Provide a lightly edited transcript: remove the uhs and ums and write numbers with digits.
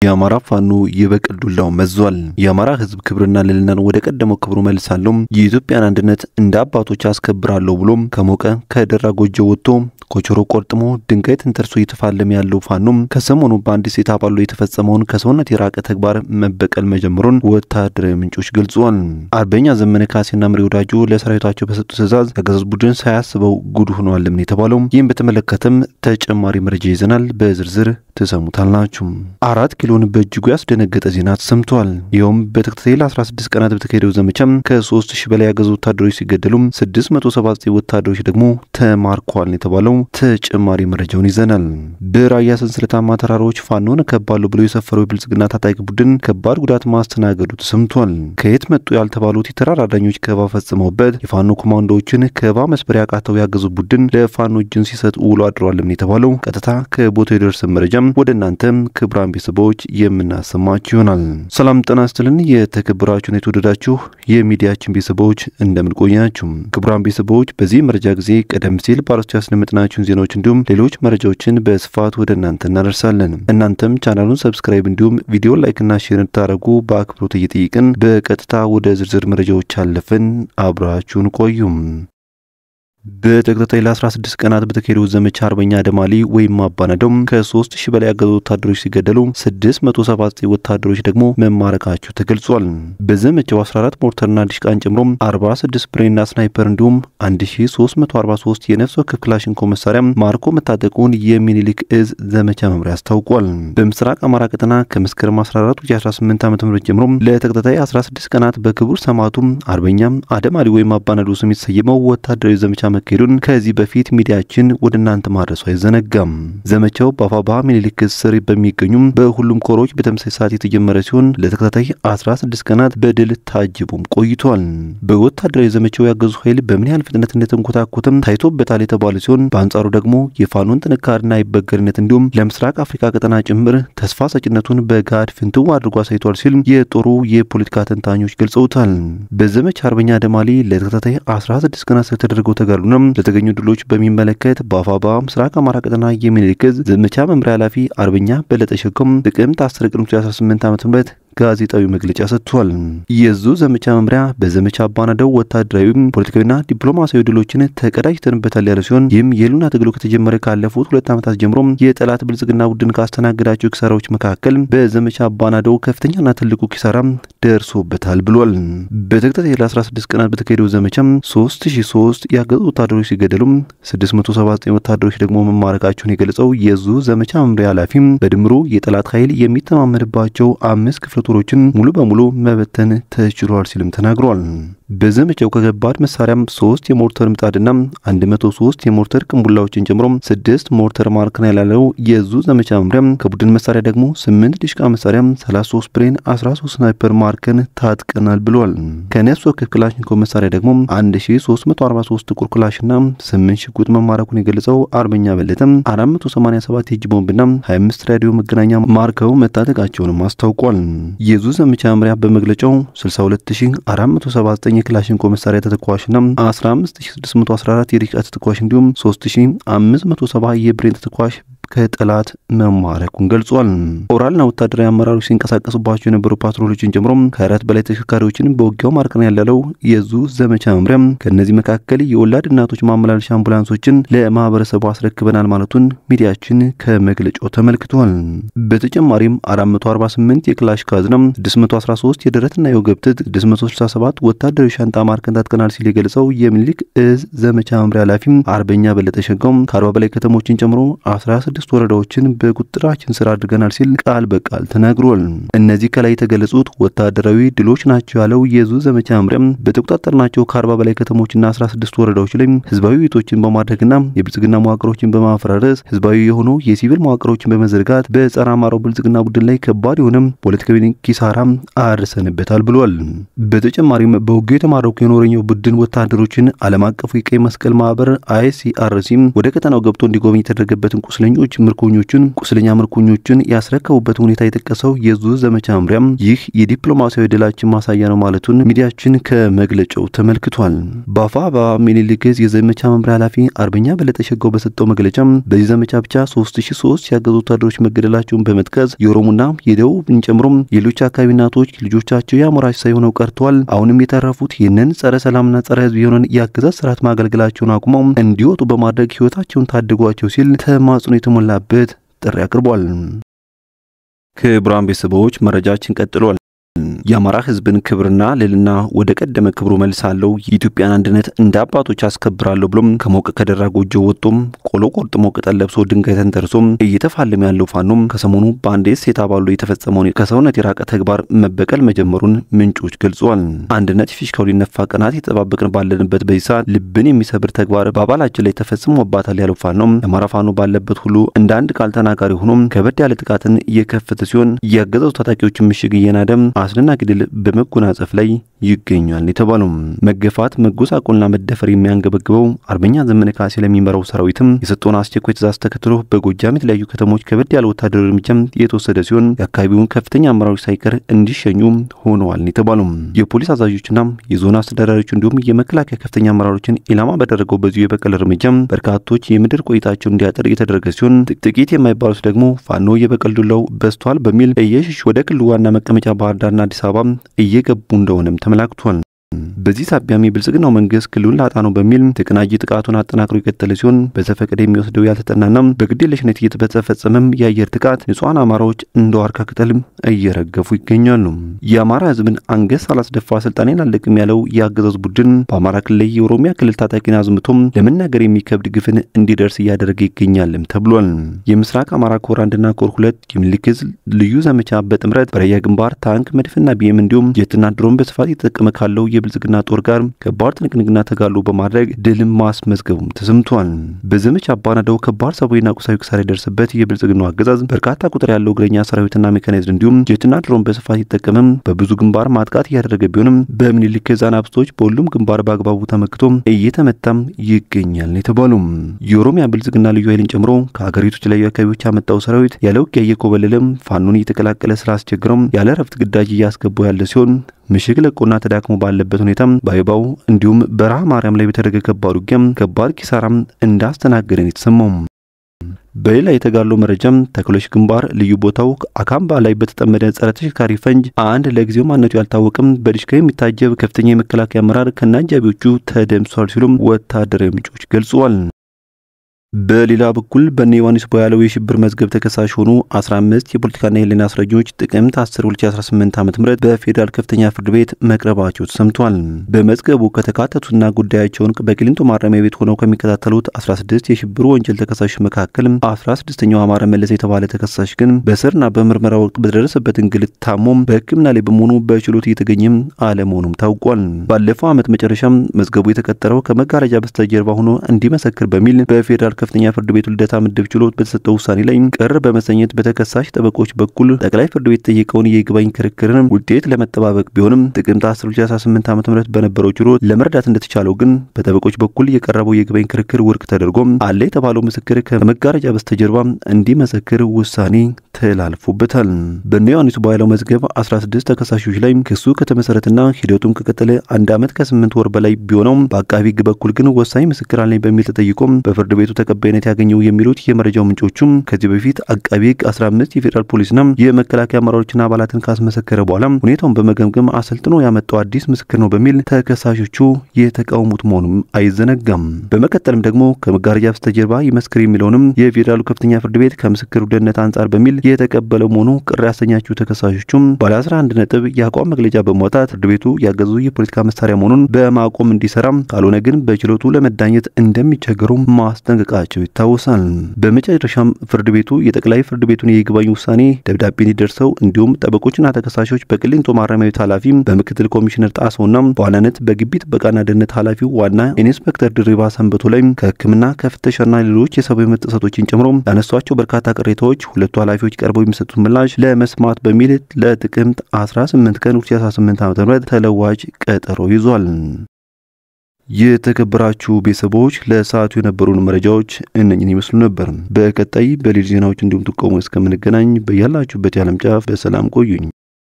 የአማራ ፋኖ የበቀል ዱላው መዟል። የአማራ ህዝብ ክብርና ልዕልናን ወደ ቀደመው ክብሩ መልሳለሁ፣ የኢትዮጵያን አንድነት እንደ አባቶች አስከብራለሁ ብሎም ከሞቀ ከደራ ጎጆ ወጥቶ ኮቾሮ ቆርጥሞ ድንጋይ ተንተርሶ እየተፋለመ ያለው ፋኖም ከሰሞኑ በአንድ ሴት አባሉ የተፈጸመውን ከሰውነት የራቀ ተግባር መበቀል መጀመሩን ወታደራዊ ምንጮች ገልጸዋል። አርበኛ ዘመነ ካሴና ምሪ ወዳጆ ለሰራዊታቸው በሰጡት ትዕዛዝ ከገዛዝ ቡድን ሳያስበው ጉድ ሆኗልም የተባለው ይህን በተመለከተም ተጨማሪ መረጃ ይዘናል። በዝርዝር ተሰሙታላችሁ። 4 ኪሎን በእጅጉ ያስደነገጠ ዜና ተሰምቷል። ይኸውም በተከታታይ 16 ቀናት በተካሄደው ዘመቻም ከ3000 በላይ ያገዙ ወታደሮች ሲገደሉ 679 ወታደሮች ደግሞ ተማርከዋል የተባለው ተጨማሪ መረጃውን ይዘናል። በራያ ሰንሰለታማ ተራሮች ፋኖን ከባለው ብሎ የሰፈረው የብልጽግና ታጣቂ ቡድን ከባድ ጉዳት ማስተናገዱ ተሰምቷል። ከየት መጡ ያልተባሉት የተራራ ዳኞች ከባ ፈጽመውበት የፋኖ ኮማንዶዎችን ከባ መስበር ያቃተው ያገዙ ቡድን ለፋኖ እጅን ሲሰጥ ውሎ አድሯልም የተባለው ቀጥታ ከቦታው የደረሰ መረጃም ወደ እናንተም ክብራን ቤተሰቦች የምናሰማችሁ ይሆናል። ሰላም ጤና ይስጥልን። የተከበራችሁና የተወደዳችሁ የሚዲያችን ቤተሰቦች እንደምን ቆያችሁ? ክብራን ቤተሰቦች በዚህ መረጃ ጊዜ ቀደም ሲል ባርስቻ ያስነምጥናችሁን ዜናዎች እንዲሁም ሌሎች መረጃዎችን በስፋት ወደ እናንተ እናደርሳለን። እናንተም ቻናሉን ሰብስክራይብ እንዲሁም ቪዲዮ ላይክ እና ሼር እንድታደርጉ በአክብሮት እየጠየቅን በቀጥታ ወደ ዝርዝር መረጃዎች አለፍን። አብራችሁን ቆዩም። በተከታታይ ለ16 ቀናት በተካሄደው ዘመቻ አርበኛ ደማሊ ወይም አባናደው ከ3000 በላይ ያገዙ ወታደሮች ሲገደሉ 679 ወታደሮች ደግሞ መማረካቸው ተገልጿል። በዘመቻው 14 ሞርተርና ዲሽቃን ጨምሮ 46 ብሬንና ስናይፐር እንዲሁም 1343 የነፍስ ወከፍ ክላሽንኮቭ መሳሪያ ማርኮ መታጠቁን የሚኒሊክ እዝ ዘመቻ መምሪያ አስታውቋል። በምስራቅ አማራ ቀጠና ከመስከረም 14 2018 ዓ.ም ጀምሮ ለተከታታይ 16 ቀናት በክቡር ሰማዕቱ አርበኛ አደማሊ ወይም አባናዶ ስም የተሰየመው ወታደራዊ ዘመቻ መካሄዱን ከዚህ በፊት ሚዲያችን ወደ እናንተ ማድረሱ አይዘነጋም። ዘመቻው በአፋባ ሚኒሊክ ስር በሚገኙ በሁሉም ኮሮች በተመሳሳይ ሰዓት የተጀመረ ሲሆን ለተከታታይ 16 ቀናት በድል ታጅቦም ቆይቷል። በወታደራዊ ዘመቻው ያገዙ ኃይል በምን ያህል ፍጥነት እንደተንኮታኮተም ታይቶበታል የተባለ ሲሆን በአንጻሩ ደግሞ የፋኖን ጥንካሬና አይበገርነት እንዲሁም ለምስራቅ አፍሪካ ቀጠና ጭምር ተስፋ ሰጭነቱን በጋድ ፍንትው አድርጎ አሳይቷል ሲል የጦሩ የፖለቲካ ተንታኞች ገልጸውታል። በዘመቻ አርበኛ ደማሊ ለተከታታይ 16 ቀናት ስለተደረገው ተጋድሎ ለተገኙ ድሎች በሚመለከት በአፋባ ምስራቅ አማራ ቀጠና የሚኒሊክ እዝ ዘመቻ መምሪያ ኃላፊ አርበኛ በለጠ ሸኮም ጥቅምት 10 ቀን 2018 ዓ.ም ጋዜጣዊ መግለጫ ሰጥቷል። የዙ ዘመቻ መምሪያ በዘመቻ አባናደው ወታደራዊ ፖለቲካዊና ዲፕሎማሲያዊ ድሎችን ተቀዳጅተንበታል ያለ ሲሆን ይህም የሉና ትግሉ ከተጀመረ ካለፉት 2 ዓመታት ጀምሮ የጠላት ብልጽግና ቡድን ካስተናገዳቸው ኪሳራዎች መካከል በዘመቻ አባናደው ከፍተኛና ትልቁ ኪሳራ ደርሶበታል ብሏል። በተከታታይ ለ16 ቀናት በተካሄደው ዘመቻ 3003 ያገዙ ወታደሮች ሲገደሉ 679 ወታደሮች ደግሞ መማረካቸውን የገለጸው የዙ ዘመቻ መምሪያ ኃላፊ በድምሩ የጠላት ኃይል የሚተማመንባቸው 5 ክፍለ ጦሮችን ሙሉ በሙሉ መበተን ተችሏል ሲልም ተናግሯል። በዘመቻው ከገባድ መሳሪያም 3 የሞርተር ምጣድና 103 የሞርተር ቅንቡላዎችን ጨምሮ 6 ሞርተር ማርከን ያለው የዙ ዘመቻ መምሪያ ከቡድን መሳሪያ ደግሞ 8 ዲሽቃ መሳሪያ 33 ብሬን 13 ስናይፐር ማርከን ታጥቀናል ብሏል። ከነፍስ ወከፍ ክላሽንኮቭ መሳሪያ ደግሞ 1343 ጥቁር ክላሽና 8 ሽጉጥ መማረኩን የገለጸው አርበኛ በለጠም 487 የእጅ ቦምብና 25 ራዲዮ መገናኛ ማርከው መታጠቃቸውንም አስታውቋል። የዙ ዘመቻ መምሪያ በመግለጫው 62479 የክላሽንኮቭ መሳሪያ ተተኳሽና 15614 የዲሽቃ ተተኳሽ እንዲሁም 3570 የብሬን ተተኳሽ ከጠላት መማረኩን ገልጿል። ኦራልና ወታደራዊ አመራሮች ሲንቀሳቀሱባቸው የነበሩ ፓትሮሎችን ጨምሮ ከ4 በላይ ተሽከርካሪዎችን በውጊያው ማርከን ያለው የዙ ዘመቻ መምሪያ ከነዚህ መካከል የወላድ እናቶች ማመላለሻ አምቡላንሶችን ለማህበረሰቡ አስረክበናል ማለቱን ሚዲያችን ከመግለጫው ተመልክቷል። በተጨማሪም 448 የክላሽ ካዝና 613 የደረትና የወገብ ትጥቅ 667 ወታደራዊ ሻንጣ ማርከን ታጥቀናል ሲል የገለጸው የሚኒሊክ እዝ ዘመቻ መምሪያ ኃላፊ አርበኛ በለጠ ሸኮም ከ40 በላይ ከተሞችን ጨምሮ 16 ወረዳዎችን በቁጥጥራችን ስር አድርገናል ሲል ቃል በቃል ተናግሯል። እነዚህ ከላይ የተገለጹት ወታደራዊ ድሎች ናቸው ያለው የዙ ዘመቻ መምሪያ በተቆጣጠርናቸው ከ40 በላይ ከተሞችና 16 ወረዳዎች ላይ ህዝባዊ ቤቶችን በማድረግና የብልጽግና መዋቅሮችን በማፈራረስ ህዝባዊ የሆኑ የሲቪል መዋቅሮችን በመዘርጋት በጸረ አማራው ብልጽግና ቡድን ላይ ከባድ የሆነ ፖለቲካዊ ኪሳራ አድርሰንበታል ብሏል። በተጨማሪም በውጊያው የተማረኩ የኖረኛው ቡድን ወታደሮችን ዓለም አቀፉ የቀይ መስቀል ማህበር ICRC ወደ ቀጠናው ገብቶ እንዲጎበኝ የተደረገበትን ቁስለኞች ሌሎች ምርኮኞችን ቁስለኛ ምርኮኞችን ያስረከቡበት ሁኔታ የጠቀሰው የዙ ዘመቻ መምሪያም ይህ የዲፕሎማሲያዊ ድላችን ማሳያ ነው ማለቱን ሚዲያችን ከመግለጫው ተመልክቷል። በአፋባ ምኒልክ ዕዝ የዘመቻ መምሪያ ኃላፊ አርበኛ በለጠ ሸጋው በሰጠው መግለጫ በዚህ ዘመቻ ብቻ 3003 ያገዙ ወታደሮች መገደላቸውን በመጥቀስ የኦሮሞና የደቡብን ጨምሮ የሌሎች አካባቢ እናቶች ልጆቻቸው ያሞራሽ ሳይሆነው ቀርተዋል። አሁንም የተረፉት ይህንን ጸረ ሰላምና ጸረ ህዝብ የሆነን የአገዛዝ ስርዓት ማገልገላቸውን አቁመው እንዲወጡ በማድረግ ህይወታቸውን ታድጓቸው ሲል ተማጽኖ የተሞላበት ጥሪ አቅርቧል። ክቡራን ቤተሰቦች መረጃችን ቀጥሏል። የአማራ ህዝብን ክብርና ልዕልና ወደ ቀደመ ክብሩ መልሳለሁ፣ የኢትዮጵያን አንድነት እንደ አባቶች አስከብራለሁ ብሎም ከሞቀ ከደራ ጎጆ ወጥቶም ቆሎ ቆርጥሞ ቅጠል ለብሶ ድንጋይ ተንተርሶም እየተፋለመ ያለው ፋኖም ከሰሞኑ በአንድ ሴት አባሉ የተፈጸመውን ከሰውነት የራቀ ተግባር መበቀል መጀመሩን ምንጮች ገልጸዋል። አንድነት ፊሽካው ሊነፋ ቀናት የተጠባበቅን ባለንበት በዚህ ሰዓት ልብን የሚሰብር ተግባር በአባላችን ላይ ተፈጽሞባታል ያለው ፋኖም የአማራ ፋኖ ባለበት ሁሉ እንደ አንድ ቃል ተናጋሪ ሆኖም ከበድ ያለ ጥቃትን እየከፈተ ሲሆን ያገዛዙ ታጣቂዎችን ምሽግ እየናደም አስደናቂ ድል በመጎናጸፍ ላይ ይገኛል የተባለው መገፋት መጎሳቆልና መደፈር የሚያንገበግበው አርበኛ ዘመነ ካሴ ለሚመራው ሰራዊትም የሰጠውን አስቸኳይ ትዕዛዝ ተከትሎ በጎጃም የተለያዩ ከተሞች ከበድ ያለ ወታደራዊ እርምጃ የተወሰደ ሲሆን የአካባቢውን ከፍተኛ አመራሮች ሳይቀር እንዲሸኙ ሆነዋል የተባለው የፖሊስ አዛዦችና የዞን አስተዳዳሪዎች እንዲሁም የመከላከያ ከፍተኛ አመራሮችን ኢላማ ባደረገው በዚሁ የበቀል እርምጃ በርካቶች የምድር ቆይታቸውን እንዲያጠር የተደረገ ሲሆን ጥቂት የማይባሉት ደግሞ ፋኖ የበቀል ዱላው በስቷል በሚል እየሸሹ ወደ ክልሉ ዋና መቀመጫ ባህር ዳርና አዲስ አበባ እየገቡ እንደሆነም ተመላክቷል። በዚህ ሳቢያም የብልጽግናው መንግስት ክልሉን ላጣ ነው በሚል ተቀናጂ ጥቃቱን አጠናክሮ የቀጠለ ሲሆን በዘፈቀደ የሚወስደው ያልተጠናና በግዴለሽነት እየተፈጸመም የአየር ጥቃት ንጹሃን አማራዎች እንደ ዋርካ ቅጠል እየረገፉ ይገኛሉ። የአማራ ህዝብን አንገት ሳላስደፋ ስልጣኔን አለቅም ያለው የአገዛዝ ቡድን በአማራ ክልል የኦሮሚያ ክልል ታጣቂን አዝምቶም ለመናገር የሚከብድ ግፍን እንዲደርስ እያደረገ ይገኛልም ተብሏል። የምስራቅ አማራ ኮር 1ና ኮር 2 የምኒልክ ዕዝ ልዩ ዘመቻ በጥምረት በራያ ግንባር ታንክ መድፍና ቢኤም እንዲሁም ጀትና ድሮን በስፋት የተጠቀመ ካለው የብልጽግና ጦር ጋር ከባድ ትንቅንቅና ተጋድሎ በማድረግ ድል ማስመዝገቡም ተሰምቷል። በዘመቻ አባናዳው ከባድ ሰብአዊና ቁሳዊ ኪሳራ የደረሰበት የብልጽግናው አገዛዝ በርካታ ቁጥር ያለው እግረኛ ሰራዊትና ሜካናይዝድ እንዲሁም ጀትና ድሮን በስፋት ይተጠቀመም በብዙ ግንባር ማጥቃት እያደረገ ቢሆንም በምኒልክ ዕዝ አናብስቶች በሁሉም ግንባር በአግባቡ ተመክቶ እየተመታም ይገኛል የተባለው የኦሮሚያ ብልጽግና ልዩ ኃይልን ጨምሮ ከሀገሪቱ የተለያዩ አካባቢዎች ያመጣው ሰራዊት ያለ ውጊያ እየኮበለለም ፋኖን እየተቀላቀለ ስላስቸግረው ያለ ረፍት ግዳጅ እያስገባው ያለ ሲሆን ምሽግ ለቆና ተዳክሞ ባለበት ሁኔታም ባይባው እንዲሁም በረሃ ማርያም ላይ በተደረገ ከባድ ውጊያም ከባድ ኪሳራም እንዳስተናገደን የተሰማው። በሌላ የተጋድሎ መረጃም ተክሎሽ ግንባር ልዩ ቦታው አካምባ ላይ በተጠመደ ጸረ ተሽከርካሪ ፈንጅ አንድ ለጊዜው ማንነቱ ያልታወቀም በዲሽካ የሚታጀብ ከፍተኛ የመከላከያ አመራር ከነአጃቢዎቹ ተደምሷል ሲሉም ወታደራዊ ምንጮች ገልጸዋል። በሌላ በኩል በነ ዮሐንስ ቦያለው የሽብር መዝገብ ተከሳሽ ሆኑ 15 የፖለቲካና የህሊና እስረኞች ጥቅምት 10 2018 ዓ.ም በፌዴራል ከፍተኛ ፍርድ ቤት መቅረባቸው ተሰምቷል። በመዝገቡ ከተካተቱና ጉዳያቸውን በቂሊንጦ ማረሚያ ቤት ሆነው ከሚከታተሉት 16 የሽብር ወንጀል ተከሳሾች መካከል 16ኛው አማረ መለስ የተባለ ተከሳሽ ግን በስርና በምርመራ ወቅት በደረሰበት እንግልት ታሞም በሕክምና ላይ በመሆኑ በችሎት እየተገኘም አለመሆኑም ታውቋል። ባለፈው ዓመት መጨረሻም መዝገቡ የተቀጠረው ከመጋረጃ በስተጀርባ ሆኖ እንዲመሰክር በሚል በፌዴራል ከፍተኛ ፍርድ ቤት ልደታ ምድብ ችሎት በተሰጠው ውሳኔ ላይ ቅር በመሰኘት በተከሳሽ ጠበቆች በኩል ጠቅላይ ፍርድ ቤት ጠየቀውን የይግባኝ ክርክርን ውጤት ለመጠባበቅ ቢሆንም ጥቅምት 10 2018 ዓ.ም በነበረው ችሎት ለመረዳት እንደተቻለው ግን በጠበቆች በኩል የቀረበው የይግባኝ ክርክር ውድቅ ተደርጎ አለ የተባለው ምስክር ከመጋረጃ በስተጀርባ እንዲመሰክር ውሳኔ ተላልፎበታል። በነ ዮሐንስ ቦያለው መዝገብ 16 ተከሳሾች ላይ ክሱ ከተመሰረተና ሂደቱን ከቀጠለ 1 ዓመት ከ8 ወር በላይ ቢሆነው በአቃቢ ሕግ በኩል ግን ወሳኝ ምስክር አለኝ በሚል ተጠይቆ በፍርድ ቤቱ ተቀባይነት ያገኘው የሚሉት የመረጃው ምንጮቹም ከዚህ በፊት አቃቢ ሕግ 15 የፌዴራል ፖሊስና የመከላከያ አመራሮችና አባላትን ካስመሰከረ በኋላ ሁኔታውን በመገምገም አሰልጥኖ ያመጣው አዲስ ምስክር ነው በሚል ተከሳሾቹ የተቃውሙት መሆኑም አይዘነጋም። በመቀጠልም ደግሞ ከመጋረጃ በስተጀርባ ይመስክር የሚለውንም የፌዴራሉ ከፍተኛ ፍርድ ቤት ከምስክሩ ደህንነት አንጻር በሚል የተቀበለው መሆኑ ቅር ያሰኛቸው ተከሳሾቹም ባለ 11 ነጥብ የአቋም መግለጫ በማውጣት ፍርድ ቤቱ ያገዙ የፖለቲካ መሳሪያ መሆኑን በማቆም እንዲሰራም ካልሆነ ግን በችሎቱ ለመዳኘት እንደሚቸገሩ ማስጠንቀቃቸው ይታወሳል። በመጨረሻም ፍርድ ቤቱ የጠቅላይ ፍርድ ቤቱን የይግባኝ ውሳኔ ደብዳቤ እንዲደርሰው እንዲሁም ጠበቆችና ተከሳሾች በቂሊንጦ ማረሚያ ቤት ኃላፊ በምክትል ኮሚሽነር ጣሰውና በዋናነት በግቢ ጥበቃና ደህንነት ኃላፊው ዋና ኢንስፔክተር ድሪባ ሰንበቶ ላይ ከሕክምና ከፍተሻና ሌሎች የሰብአዊ መብት ጥሰቶችን ጨምሮ ያነሷቸው በርካታ ቅሬታዎች ሁለቱ ኃላፊዎች ቀርበው የሚሰጡት ምላሽ ለመስማት በሚል ለጥቅምት 18 ቀን 2018 ዓ.ም ተለዋጭ ቀጠሮ ይዟል። የተከበራችሁ ቤተሰቦች ለሰዓቱ የነበሩን መረጃዎች እነኚህን ይመስሉ ነበር። በቀጣይ በሌሎች ዜናዎች እንዲሁም ጥቆማዎች እስከምንገናኝ በያላችሁበት የዓለም ጫፍ በሰላም ቆዩኝ።